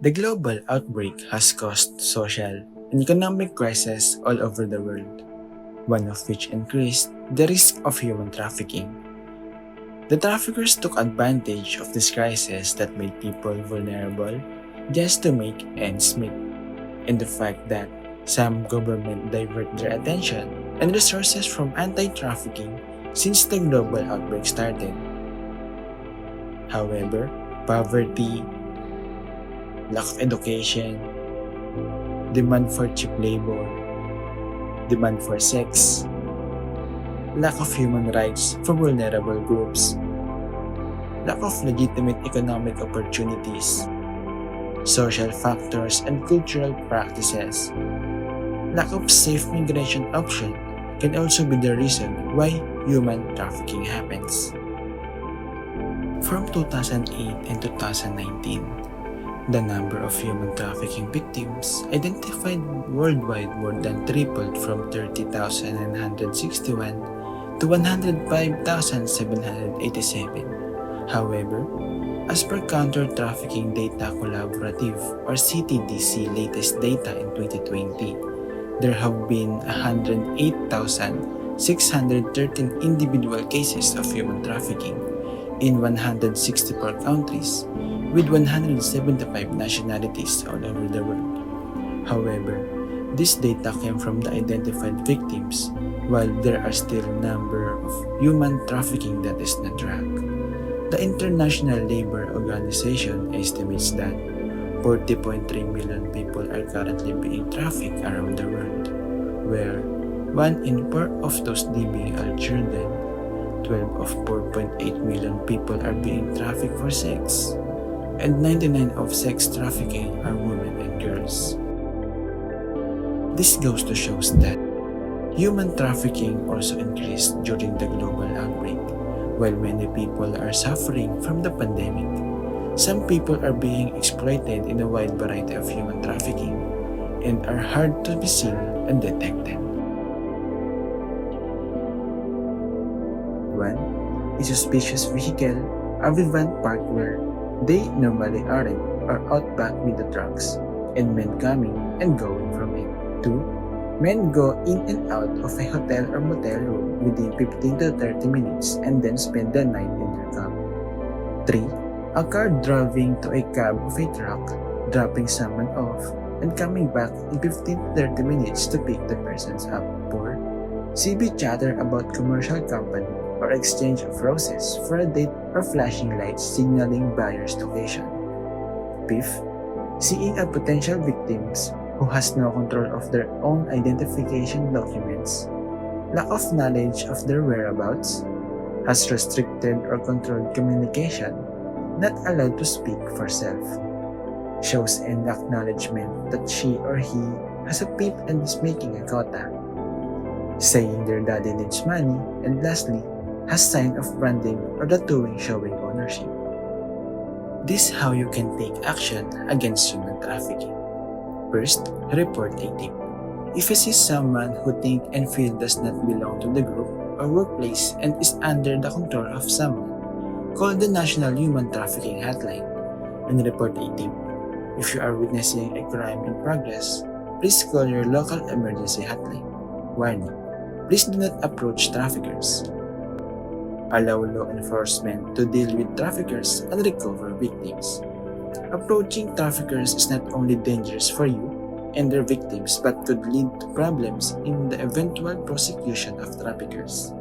The global outbreak has caused social and economic crises all over the world, one of which increased the risk of human trafficking. The traffickers took advantage of this crisis that made people vulnerable just to make ends meet, and the fact that some governments divert their attention and resources from anti-trafficking since the global outbreak started. However, poverty, lack of education, demand for cheap labor, demand for sex, lack of human rights for vulnerable groups, lack of legitimate economic opportunities, social factors and cultural practices, lack of safe migration option can also be the reason why human trafficking happens. From 2008 and 2019, the number of human trafficking victims identified worldwide more than tripled from 30,961 to 105,787. However, as per Counter-Trafficking Data Collaborative or CTDC latest data in 2020, there have been 108,613 individual cases of human trafficking in 164 countries with 175 nationalities all over the world. However, this data came from the identified victims, while there are still a number of human trafficking that is not tracked. The International Labour Organization estimates that 40.3 million people are currently being trafficked around the world, where 1 in 4 of those DB are children, 12 of 4.8 million people are being trafficked for sex, and 99 of sex trafficking are women and girls. This goes to show that human trafficking also increased during the global outbreak. While many people are suffering from the pandemic, some people are being exploited in a wide variety of human trafficking and are hard to be seen and detected. 1. A suspicious vehicle, a van parked where they normally aren't, or out back with the trucks, and men coming and going from it. 2. Men go in and out of a hotel or motel room within 15 to 30 minutes and then spend the night in their cab. 3. A car driving to a cab of a truck, dropping someone off, and coming back in 15 to 30 minutes to pick the persons up. 4. CB chatter about commercial company or exchange of roses for a date or flashing lights signaling buyer's location. 5th, seeing a potential victims who has no control of their own identification documents, lack of knowledge of their whereabouts, has restricted or controlled communication, not allowed to speak for self, shows an acknowledgement that she or he has a peep and is making a quota, saying their daddy needs money, and lastly, has sign of branding or tattooing showing ownership. This is how you can take action against human trafficking. First, report a tip. If you see someone who think and feel does not belong to the group or workplace and is under the control of someone, call the National Human Trafficking Hotline and report a tip. If you are witnessing a crime in progress, please call your local emergency hotline. Warning: please do not approach traffickers. Allow law enforcement to deal with traffickers and recover victims. Approaching traffickers is not only dangerous for you and their victims but could lead to problems in the eventual prosecution of traffickers.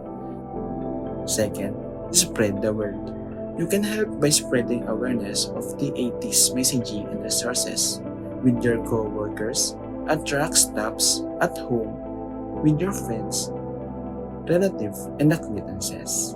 Second, spread the word. You can help by spreading awareness of TAT's messaging and resources with your co-workers, at truck stops, at home, with your friends, relatives, and acquaintances.